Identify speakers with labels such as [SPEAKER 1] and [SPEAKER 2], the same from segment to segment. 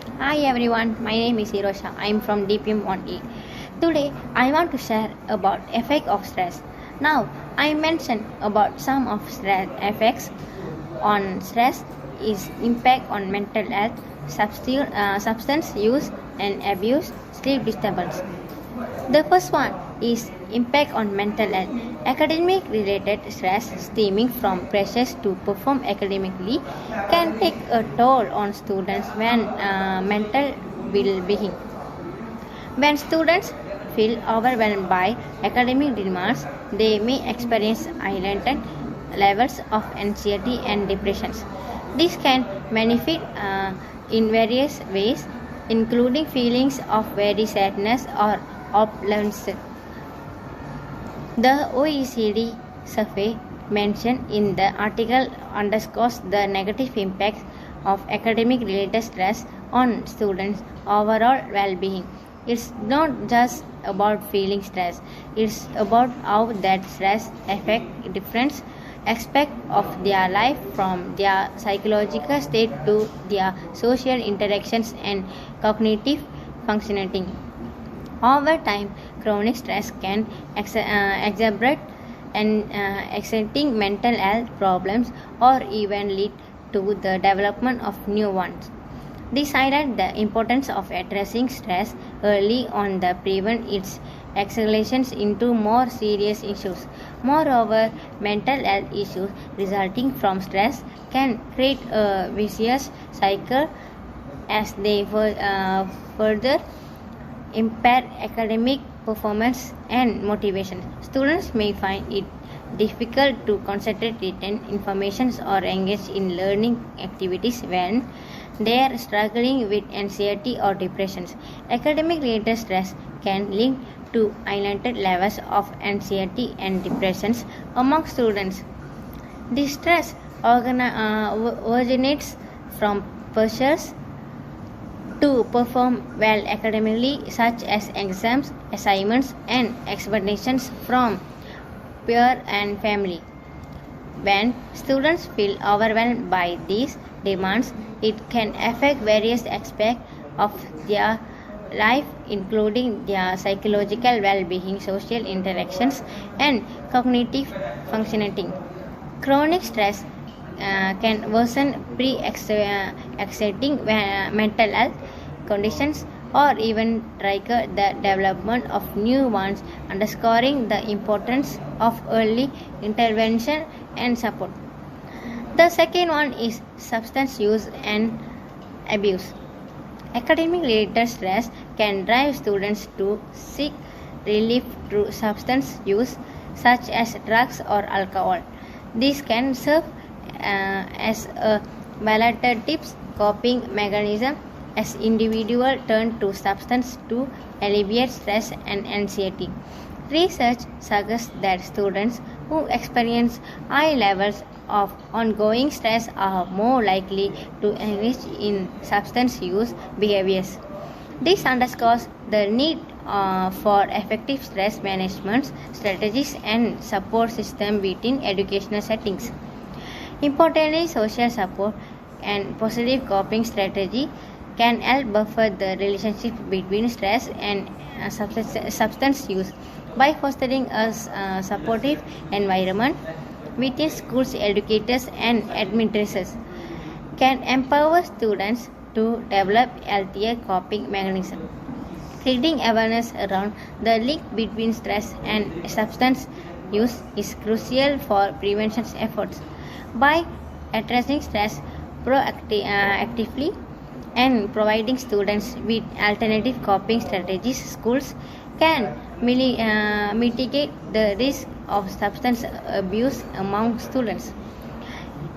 [SPEAKER 1] Hi everyone, my name is Hirosha. I am from DPM1E. Today I want to share about effect of stress. Now I mention about some of stress effects on stress is impact on mental health, substance use and abuse, sleep disturbance. The first one is impact on mental health. Academic related stress stemming from pressures to perform academically can take a toll on students when mental well-being. When students feel overwhelmed by academic demands, they may experience heightened levels of anxiety and depressions. This can manifest in various ways, including feelings of very sadness or opulence. The OECD survey mentioned in the article underscores the negative impacts of academic related stress on students' overall well being. It's not just about feeling stress, it's about how that stress affects different aspects of their life, from their psychological state to their social interactions and cognitive functioning. Over time, chronic stress can exacerbate and exciting mental health problems or even lead to the development of new ones. This highlights the importance of addressing stress early on to prevent its escalations into more serious issues. Moreover, mental health issues resulting from stress can create a vicious cycle as they further impair academic performance and motivation. Students may find it difficult to concentrate, retain information, or engage in learning activities when they are struggling with anxiety or depression. Academic related stress can link to heightened levels of anxiety and depression among students. This stress originates from pressures to perform well academically, such as exams, assignments, and expectations from peer and family. When students feel overwhelmed by these demands, it can affect various aspects of their life, including their psychological well being, social interactions, and cognitive functioning. Chronic stress can worsen pre-exciting mental health conditions or even trigger the development of new ones, underscoring the importance of early intervention and support. The second one is substance use and abuse. Academic related stress can drive students to seek relief through substance use, such as drugs or alcohol. This can serve as a palliative coping mechanism as individuals turn to substance to alleviate stress and anxiety. Research suggests that students who experience high levels of ongoing stress are more likely to engage in substance use behaviors. This underscores the need for effective stress management strategies and support system within educational settings. Importantly, social support and positive coping strategy can help buffer the relationship between stress and substance use by fostering a supportive environment within schools. Educators and administrators can empower students to develop healthier coping mechanisms. Creating awareness around the link between stress and substance use is crucial for prevention efforts. By addressing stress actively and providing students with alternative coping strategies, schools can mitigate the risk of substance abuse among students.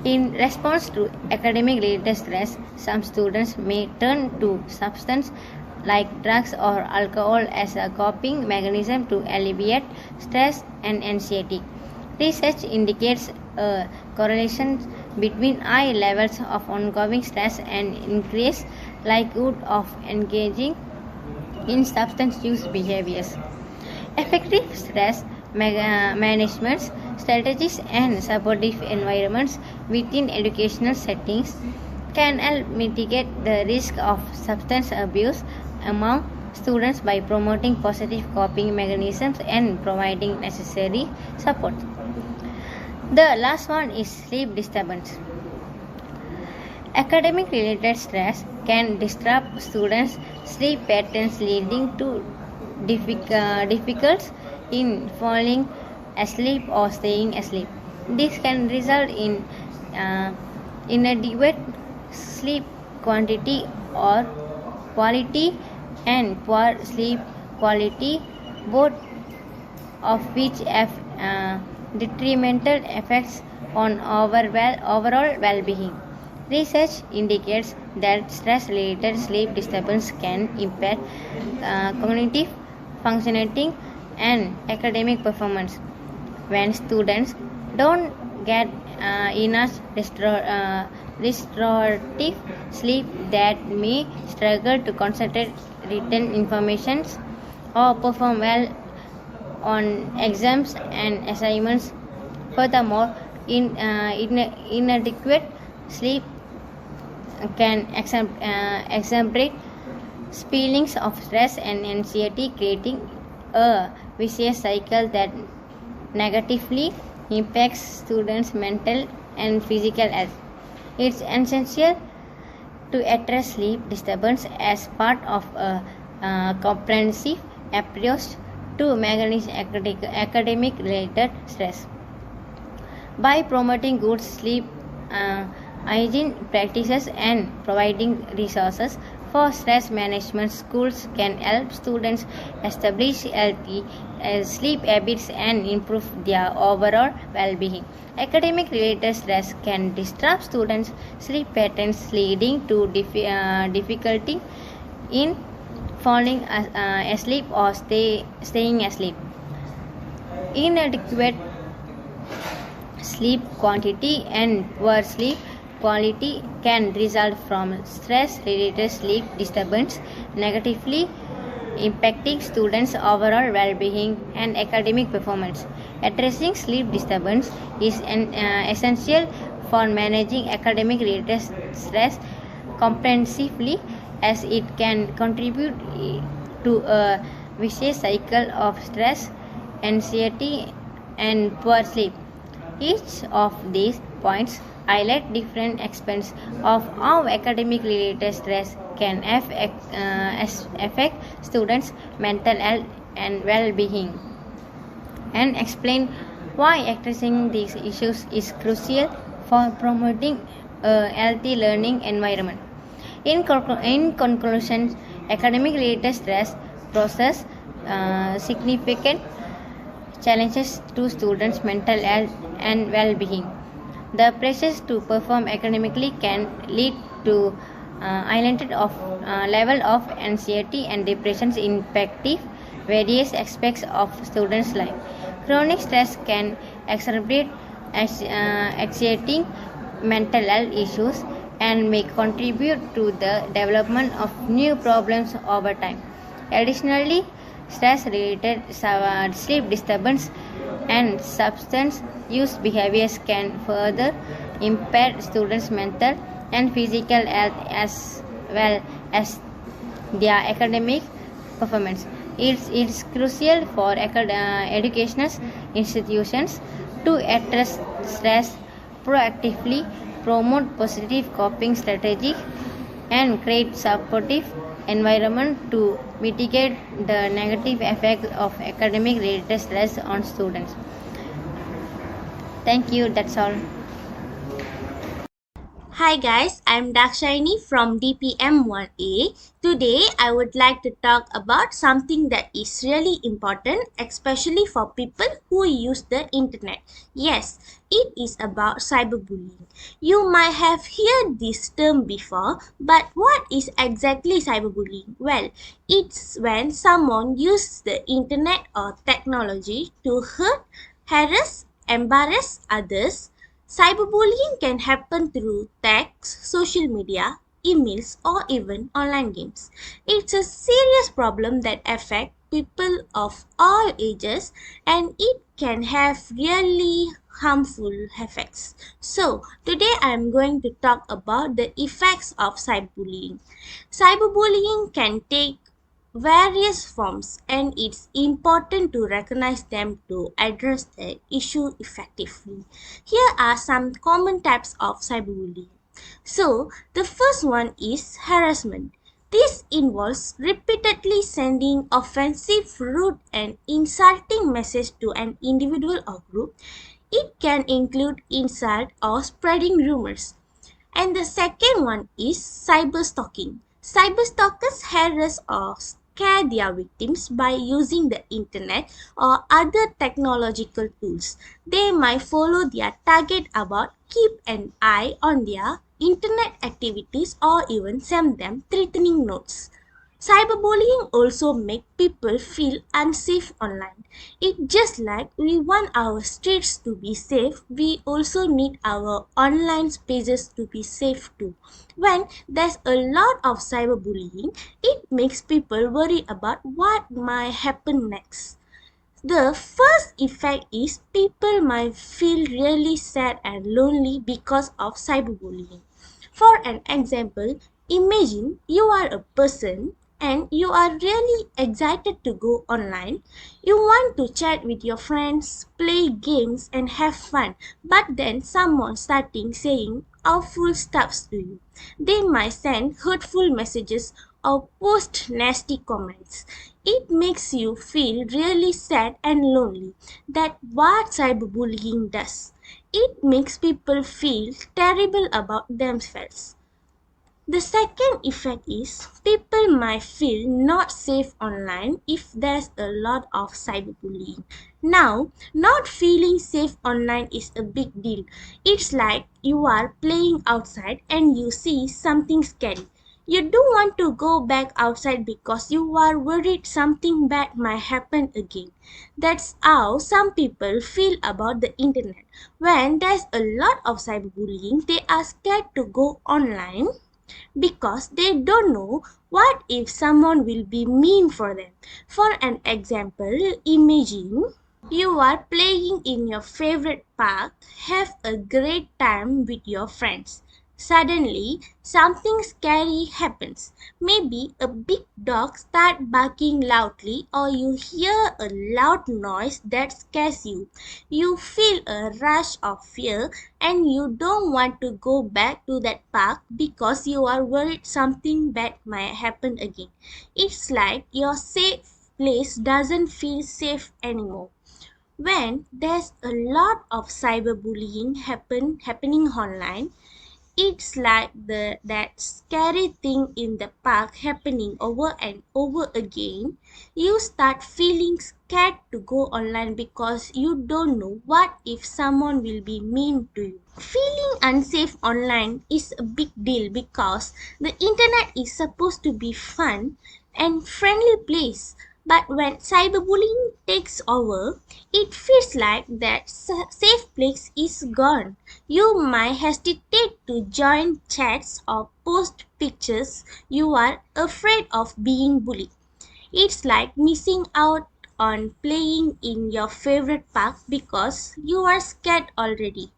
[SPEAKER 1] In response to academic related stress, some students may turn to substances like drugs or alcohol as a coping mechanism to alleviate stress and anxiety. Research indicates a correlation between high levels of ongoing stress and increased likelihood of engaging in substance use behaviors. Effective stress management strategies and supportive environments within educational settings can help mitigate the risk of substance abuse among students by promoting positive coping mechanisms and providing necessary support. The last one is sleep disturbance. Academic related stress can disrupt students' sleep patterns, leading to difficulties in falling asleep or staying asleep. This can result in inadequate sleep quantity or quality and poor sleep quality, both of which have detrimental effects on overall well-being. Research indicates that stress-related sleep disturbance can impair cognitive functioning and academic performance. When students don't get enough restorative sleep, that may struggle to concentrate, retain information, or perform well on exams and assignments. Furthermore, inadequate sleep can exacerbate feelings of stress and anxiety, creating a vicious cycle that negatively impacts students' mental and physical health. It's essential to address sleep disturbance as part of a comprehensive approach to manage academic related stress. By promoting good sleep hygiene practices and providing resources for stress management, schools can help students establish healthy sleep habits and improve their overall well-being. Academic related stress can disrupt students' sleep patterns, leading to difficulty in falling asleep or staying asleep. Inadequate sleep quantity and poor sleep quality can result from stress-related sleep disturbance, negatively impacting students' overall well-being and academic performance. Addressing sleep disturbance is essential for managing academic-related stress comprehensively, as it can contribute to a vicious cycle of stress, anxiety, and poor sleep. Each of these points highlight different aspects of how academic related stress can affect students' mental health and well-being, and explain why addressing these issues is crucial for promoting a healthy learning environment. In conclusion, academic related stress poses significant challenges to students' mental health and well-being. The pressures to perform academically can lead to heightened level of anxiety and depression impacting various aspects of students' life. Chronic stress can exacerbate anxiety, mental health issues, and may contribute to the development of new problems over time. Additionally, stress-related sleep disturbance and substance use behaviors can further impair students' mental and physical health as well as their academic performance. It's crucial for educational institutions to address stress proactively, promote positive coping strategies, and create supportive environment to mitigate the negative effects of academic related stress on students. Thank you, that's all.
[SPEAKER 2] Hi guys, I'm Dakshayani from DPM1A. Today I would like to talk about something that is really important, especially for people who use the internet. Yes, it is about cyberbullying. You might have heard this term before, but what is exactly cyberbullying? Well, it's when someone uses the internet or technology to hurt, harass, embarrass others. Cyberbullying can happen through text, social media, emails, or even online games. It's a serious problem that affects people of all ages, and it can have really harmful effects. So, today I am going to talk about the effects of cyberbullying. Cyberbullying can take various forms, and it's important to recognize them to address the issue effectively. Here are some common types of cyberbullying. So, the first one is harassment. This involves repeatedly sending offensive, rude, and insulting messages to an individual or group. It can include insult or spreading rumors. And the second one is cyberstalking. Cyberstalkers harass or scare their victims by using the internet or other technological tools. They might follow their target about, keep an eye on their internet activities, or even send them threatening notes. Cyberbullying also makes people feel unsafe online. It just like we want our streets to be safe, we also need our online spaces to be safe too. When there's a lot of cyberbullying, it makes people worry about what might happen next. The first effect is people might feel really sad and lonely because of cyberbullying. For an example, imagine you are a person and you are really excited to go online. You want to chat with your friends, play games, and have fun, but then someone starting saying awful stuff to you. They might send hurtful messages or post nasty comments. It makes you feel really sad and lonely. That's what cyberbullying does. It makes people feel terrible about themselves. The second effect is people might feel not safe online if there's a lot of cyberbullying. Now, not feeling safe online is a big deal. It's like you are playing outside and you see something scary. You don't want to go back outside because you are worried something bad might happen again. That's how some people feel about the internet. When there's a lot of cyberbullying, they are scared to go online because they don't know what if someone will be mean for them. For an example, imagine you are playing in your favorite park, have a great time with your friends. Suddenly, something scary happens. Maybe a big dog starts barking loudly, or you hear a loud noise that scares you. You feel a rush of fear and you don't want to go back to that park because you are worried something bad might happen again. It's like your safe place doesn't feel safe anymore. When there's a lot of cyberbullying happening online, it's like that scary thing in the park happening over and over again. You start feeling scared to go online because you don't know what if someone will be mean to you. Feeling unsafe online is a big deal because the internet is supposed to be fun and friendly place. But when cyberbullying takes over, it feels like that safe place is gone. You might hesitate to join chats or post pictures. You are afraid of being bullied. It's like missing out on playing in your favorite park because you are scared already.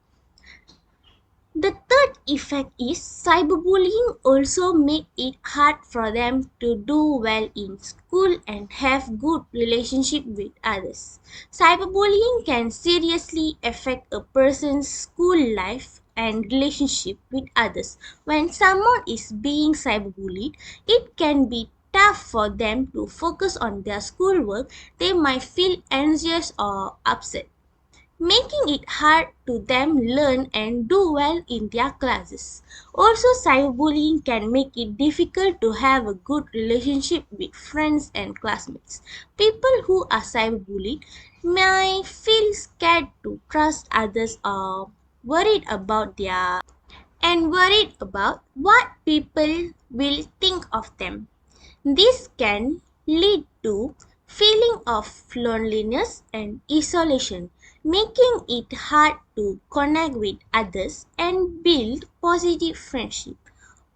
[SPEAKER 2] The third effect is cyberbullying also make it hard for them to do well in school and have good relationship with others. Cyberbullying can seriously affect a person's school life and relationship with others. When someone is being cyberbullied, it can be tough for them to focus on their schoolwork. They might feel anxious or upset, making it hard to them learn and do well in their classes. Also, cyberbullying can make it difficult to have a good relationship with friends and classmates. People who are cyberbullied may feel scared to trust others or worried about what people will think of them. This can lead to feeling of loneliness and isolation, making it hard to connect with others and build positive friendship.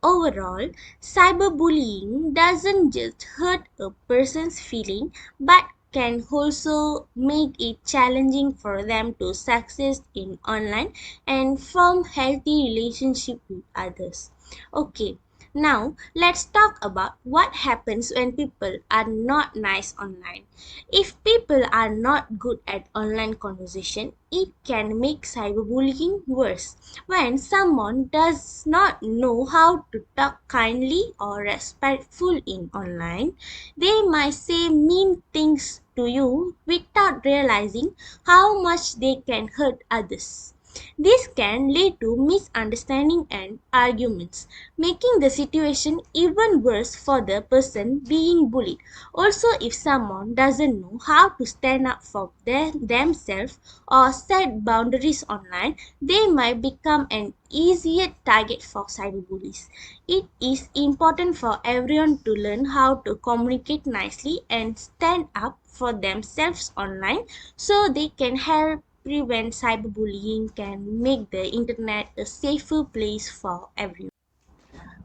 [SPEAKER 2] Overall, cyberbullying doesn't just hurt a person's feeling but can also make it challenging for them to succeed in online and form healthy relationship with others. Okay, now let's talk about what happens when people are not nice online. If people are not good at online conversation, it can make cyberbullying worse. When someone does not know how to talk kindly or respectful in online, they might say mean things to you without realizing how much they can hurt others. This can lead to misunderstanding and arguments, making the situation even worse for the person being bullied. Also, if someone doesn't know how to stand up for themselves or set boundaries online, they might become an easier target for cyberbullies. It is important for everyone to learn how to communicate nicely and stand up for themselves online so they can help prevent cyberbullying can make the internet a safer place for everyone.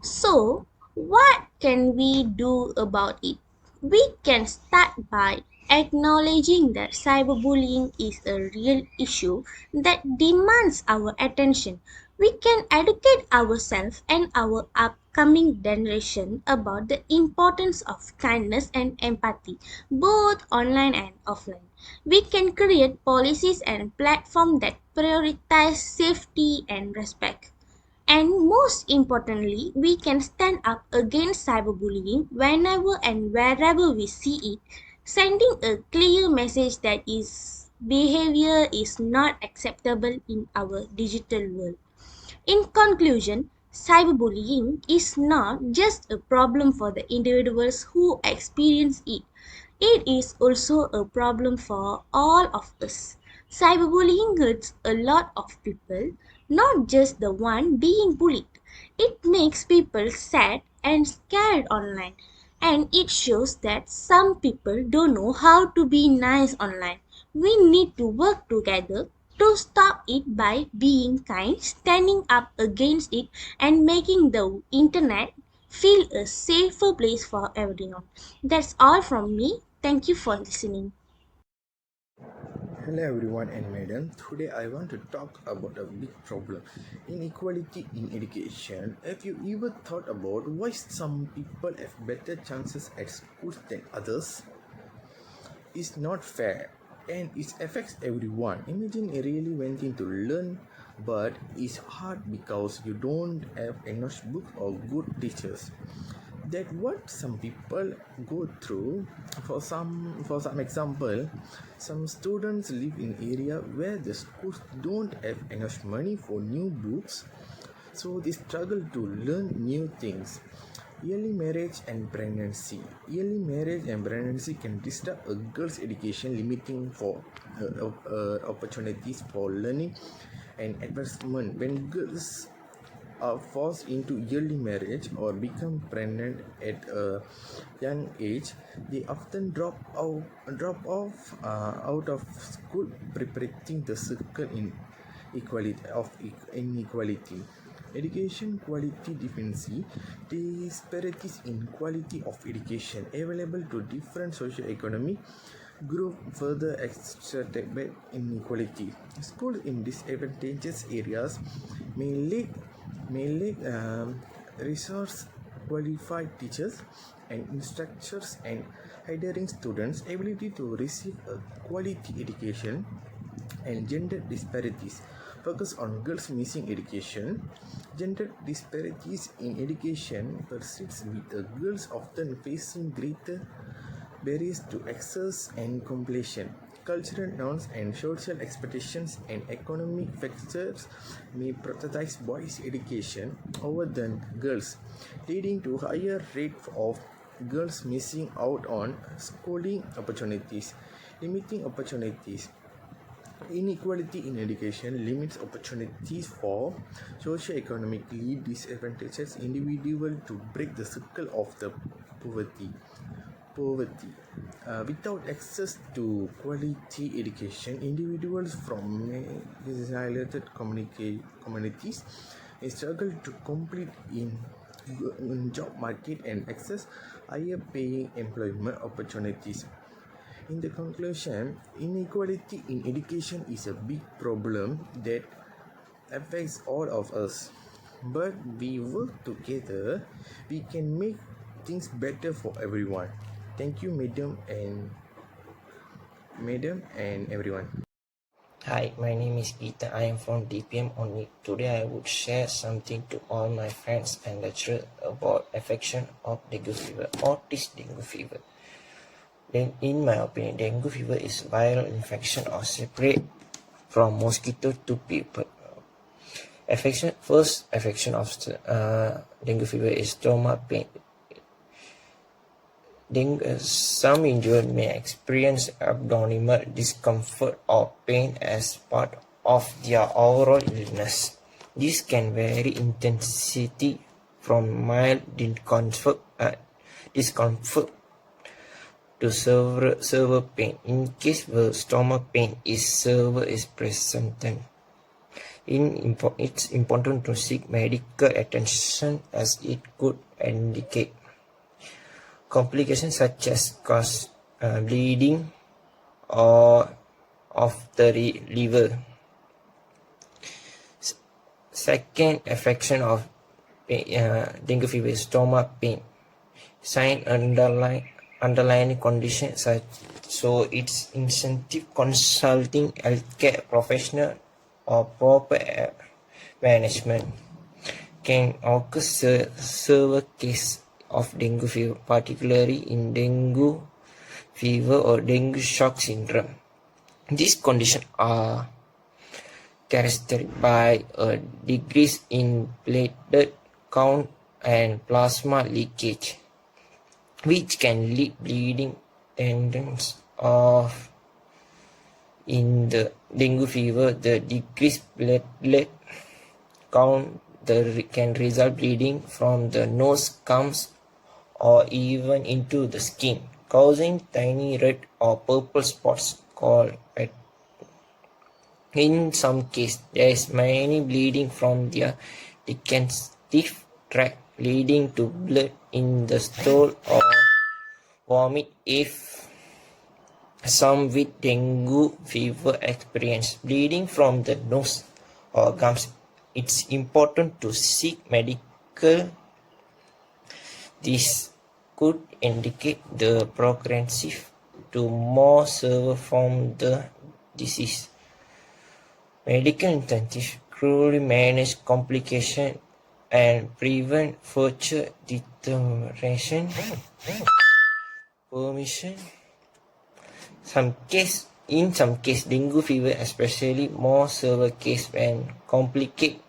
[SPEAKER 2] So, what can we do about it? We can start by acknowledging that cyberbullying is a real issue that demands our attention. We can educate ourselves and our upcoming generation about the importance of kindness and empathy, both online and offline. We can create policies and platforms that prioritize safety and respect. And most importantly, we can stand up against cyberbullying whenever and wherever we see it, sending a clear message that is behavior is not acceptable in our digital world. In conclusion, cyberbullying is not just a problem for the individuals who experience it. It is also a problem for all of us. Cyberbullying hurts a lot of people, not just the one being bullied. It makes people sad and scared online, and it shows that some people don't know how to be nice online. We need to work together to stop it by being kind, standing up against it, and making the internet feel a safer place for everyone. That's all from me. Thank you for listening.
[SPEAKER 3] Hello everyone and madam. Today I want to talk about a big problem. Inequality in education. Have you ever thought about why some people have better chances at schools than others? It's not fair and it affects everyone. Imagine you really went in to learn but it's hard because you don't have enough books or good teachers. That what some people go through. For some example, some students live in area where the schools don't have enough money for new books, so they struggle to learn new things. Early marriage and pregnancy can disrupt a girl's education, limiting for opportunities for learning and advancement. When girls are forced into early marriage or become pregnant at a young age, they often drop off out of school, perpetuating the circle in inequality. Education quality deficiency. Disparities in quality of education available to different socio-economic group further exacerbate inequality. Schools in disadvantaged areas may lack resource qualified teachers and instructors and hindering students' ability to receive a quality education. And gender disparities. Focus on girls missing education. Gender disparities in education persists, with the girls often facing greater barriers to access and completion. Cultural norms and social expectations and economic factors may prioritize boys' education over than girls, leading to higher rate of girls missing out on schooling opportunities. Limiting opportunities. Inequality in education limits opportunities for socio-economically disadvantaged individuals to break the circle of the poverty. Without access to quality education, individuals from marginalized communities may struggle to compete in job market and access higher paying employment opportunities. In the conclusion, inequality in education is a big problem that affects all of us. But we work together, we can make things better for everyone. Thank you, madam and everyone.
[SPEAKER 4] Hi, my name is Ethan. I am from DPM only. Today I would share something to all my friends and lecturers about affection of dengue fever. What is dengue fever? Then, in my opinion, dengue fever is viral infection or separate from mosquito to people. First affection of dengue fever is stomach pain. Some individuals may experience abdominal discomfort or pain as part of their overall illness. This can vary in intensity from mild discomfort to severe pain. In case where stomach pain is severe is present, it's important to seek medical attention as it could indicate complications such as bleeding or of the liver. Second affection of dengue fever is stomach pain. Sign underlying conditions so it's incentive consulting healthcare professional or proper management can occur severe case of dengue fever, particularly in dengue fever or dengue shock syndrome. These conditions are characterized by a decrease in platelet count and plasma leakage, which can lead bleeding tendencies of in the dengue fever. The decreased platelet count can result bleeding from the nose, gums, or even into the skin, causing tiny red or purple spots called red. In some cases, there is many bleeding from the digestive tract, leading to blood in the stool or vomit. If some with dengue fever experience bleeding from the nose or gums, it's important to seek medical. This could indicate the progressive to more severe form of the disease. Medical intensive cruelly manage complications and prevent future deterioration. Permission. In some cases, dengue fever, especially more severe case when complicate,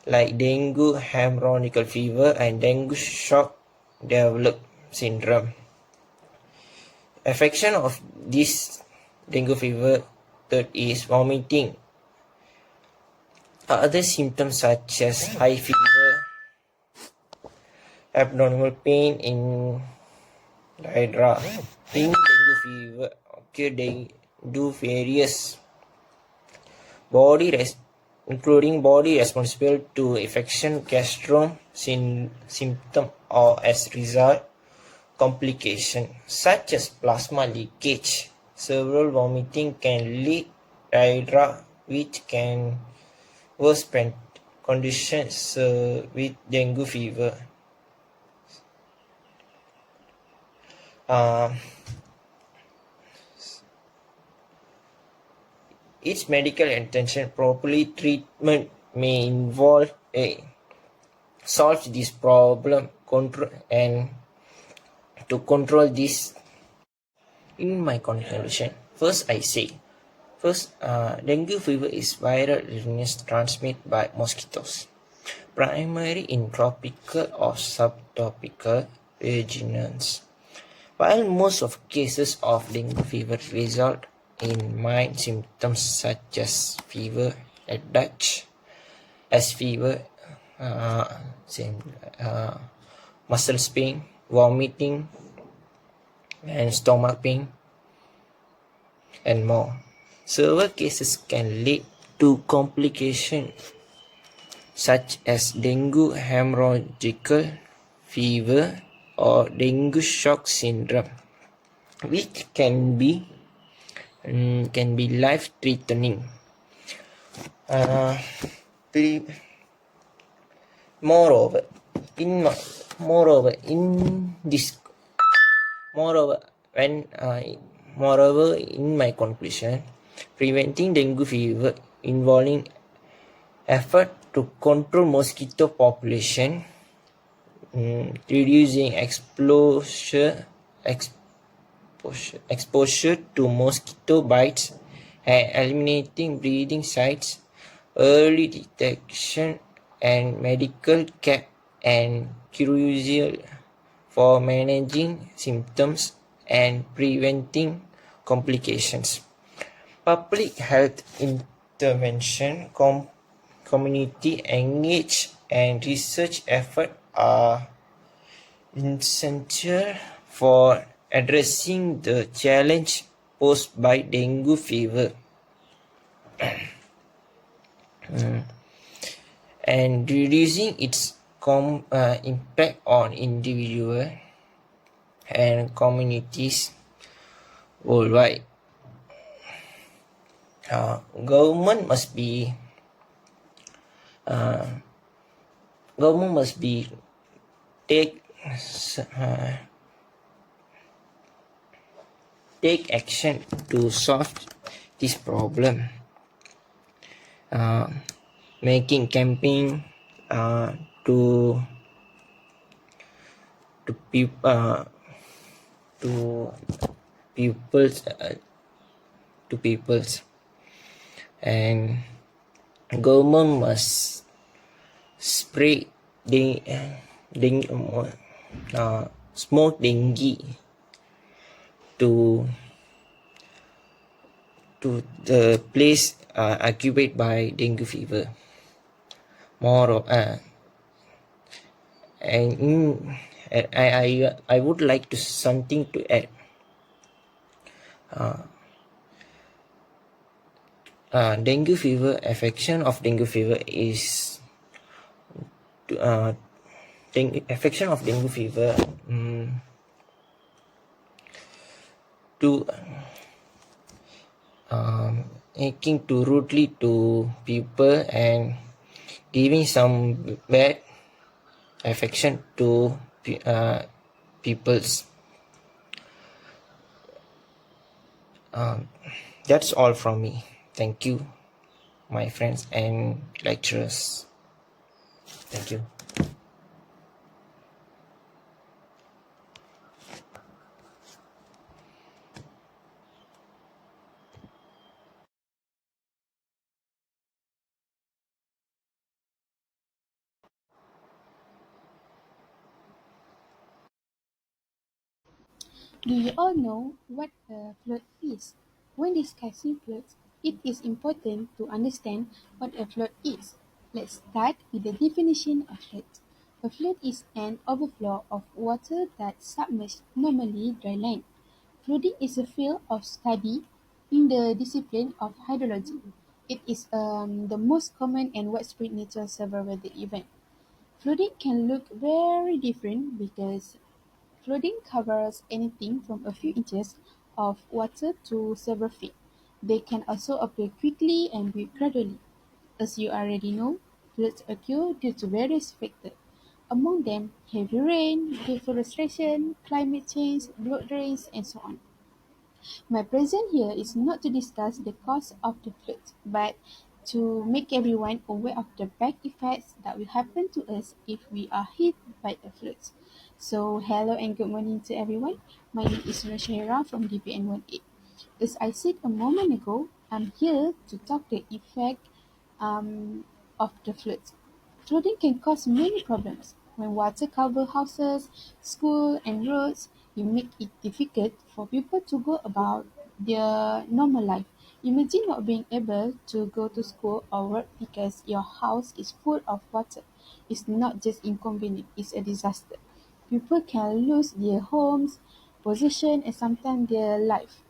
[SPEAKER 4] like dengue hemorrhagic fever and dengue shock develop syndrome. Affection of this dengue fever, third is vomiting. Other symptoms such as high fever, abdominal pain in diarrhea. In dengue fever occur do various including body responsible to infection, gastro symptom, or as result complication such as plasma leakage. Several vomiting can lead diarrhea, which can worsen conditions with dengue fever. Its medical attention properly treatment may involve solve this problem and to control this. In my conclusion, dengue fever is viral illness transmitted by mosquitoes, primarily in tropical or subtropical regions. While most of cases of dengue fever result in mild symptoms such as fever, headache, fever, muscle pain, vomiting, and stomach pain, and more. Severe cases can lead to complications such as dengue hemorrhagical fever or dengue shock syndrome, which can be life threatening. Uh, pre- moreover, in moreover in this moreover when moreover in my conclusion, preventing dengue fever involving effort to control mosquito population, reducing exposure to mosquito bites, and eliminating breeding sites, early detection and medical care, and crucial for managing symptoms and preventing complications. Public health intervention, community engagement, and research efforts are essential for addressing the challenge posed by dengue fever and reducing its impact on individuals and communities worldwide. Government must be uh, government must be take uh, take action to solve this problem. Uh, Making campaign uh, to to people to peoples to peoples and government must spray deng, deng, smoke dengue to the place occupied by dengue fever. More and I would like to something to add. Dengue fever affection of dengue fever is uh, affection of dengue fever to making too rudely to people and giving some bad affection to peoples. That's all from me. Thank you, my friends and lecturers. Thank you.
[SPEAKER 5] Do you all know what a flood is? When discussing floods, it is important to understand what a flood is. Let's start with the definition of flood. A flood is an overflow of water that submerges normally dry land. Flooding is a field of study in the discipline of hydrology. It is the most common and widespread natural severe weather event. Flooding can look very different because flooding covers anything from a few inches of water to several feet. They can also appear quickly and build gradually. As you already know, floods occur due to various factors. Among them, heavy rain, deforestation, climate change, blood drains, and so on. My presence here is not to discuss the cause of the flood, but to make everyone aware of the bad effects that will happen to us if we are hit by a flood. So, hello and good morning to everyone. My name is Rashira from DPN18. As I said a moment ago, I'm here to talk the effect of the flood. Flooding can cause many problems. When water covers houses, schools, and roads, it makes it difficult for people to go about their normal life. Imagine not being able to go to school or work because your house is full of water. It's not just inconvenient, it's a disaster. People can lose their homes, possession, and sometimes their life.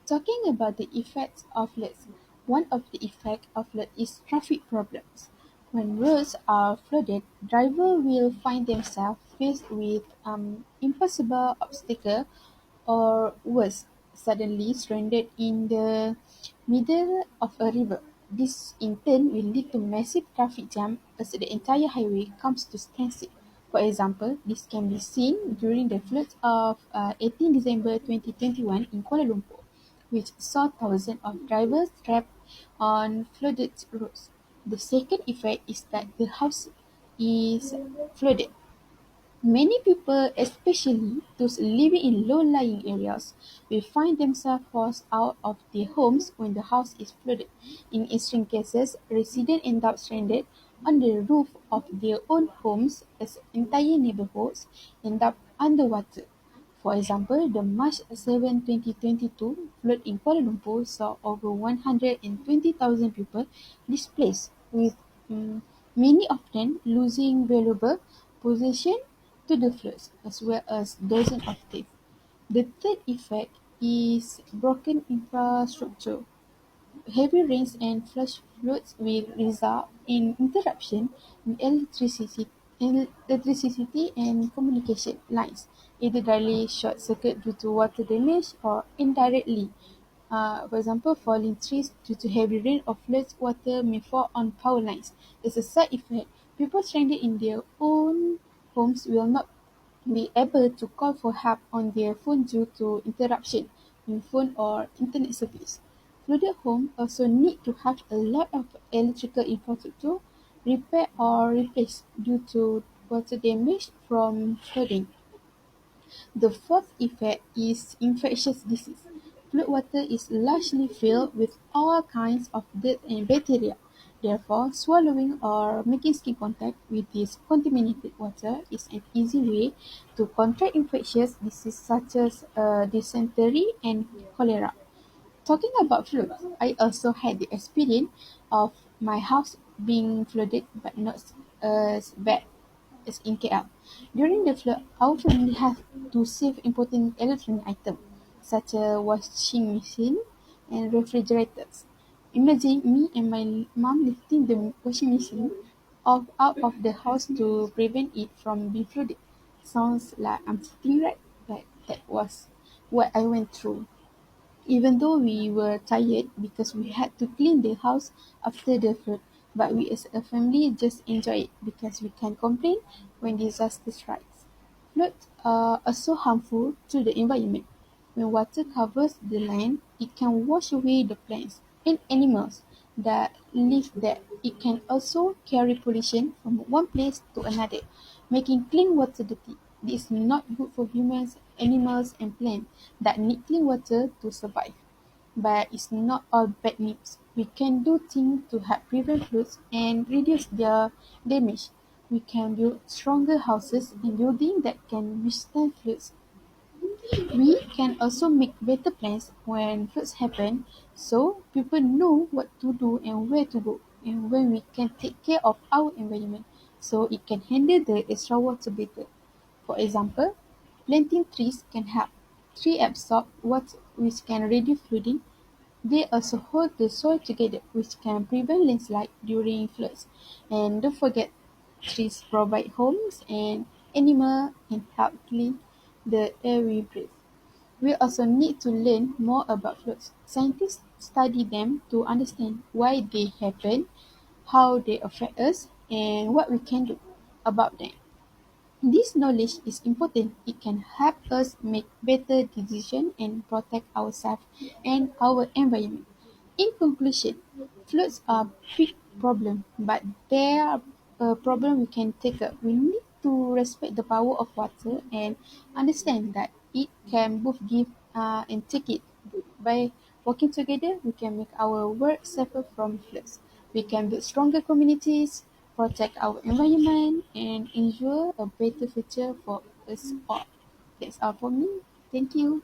[SPEAKER 5] Talking about the effects of floods, one of the effects of flood is traffic problems. When roads are flooded, drivers will find themselves faced with impossible obstacle or worse, suddenly stranded in the middle of a river. This in turn will lead to massive traffic jam as the entire highway comes to standstill. For example, this can be seen during the floods of 18 December 2021 in Kuala Lumpur, which saw thousands of drivers trapped on flooded roads. The second effect is that the house is flooded. Many people, especially those living in low-lying areas, will find themselves forced out of their homes when the house is flooded. In extreme cases, residents end up stranded on the roof of their own homes as entire neighborhoods end up underwater. For example, the March 7, 2022 flood in Kuala Lumpur saw over 120,000 people displaced, with many of them losing valuable possessions to the floods, as well as dozens of thieves. The third effect is broken infrastructure. Heavy rains and flash floods will result in interruption in electricity and communication lines, either directly short circuit due to water damage or indirectly. For example, falling trees due to heavy rain or floods, water may fall on power lines. As a side effect, people stranded in their own homes will not be able to call for help on their phone due to interruption in phone or internet service. Flooded homes also need to have a lot of electrical infrastructure repaired or replaced due to water damage from flooding. The fourth effect is infectious disease. Floodwater is largely filled with all kinds of dirt and bacteria. Therefore, swallowing or making skin contact with this contaminated water is an easy way to contract infectious diseases such as dysentery and cholera. Talking about flood, I also had the experience of my house being flooded, but not as bad as in KL. During the flood, our family had to save important electronic items such as washing machine and refrigerators. Imagine me and my mom lifting the washing machine out of the house to prevent it from being flooded. Sounds like I'm sitting right, but that was what I went through. Even though we were tired because we had to clean the house after the flood, but we as a family just enjoy it because we can complain when disaster strikes. Floods are also harmful to the environment. When water covers the land, it can wash away the plants and animals that live there. It can also carry pollution from one place to another, making clean water dirty. This is not good for humans, animals, and plants that need clean water to survive. But it's not all bad news. We can do things to help prevent floods and reduce their damage. We can build stronger houses and buildings that can withstand floods. We can also make better plans when floods happen so people know what to do and where to go, and when we can take care of our environment so it can handle the extra water better. For example, planting trees can help. Trees absorb water which can reduce flooding. They also hold the soil together which can prevent landslide during floods. And don't forget, trees provide homes and animals and help clean the air we breathe. We also need to learn more about floods. Scientists study them to understand why they happen, how they affect us, and what we can do about them. This knowledge is important. It can help us make better decisions and protect ourselves and our environment. In conclusion, floods are a big problem, but they are a problem we can tackle. We need to respect the power of water and understand that it can both give and take it. By working together, we can make our world safer from floods. We can build stronger communities, protect our environment, and ensure a better future for us all. That's all for me. Thank you.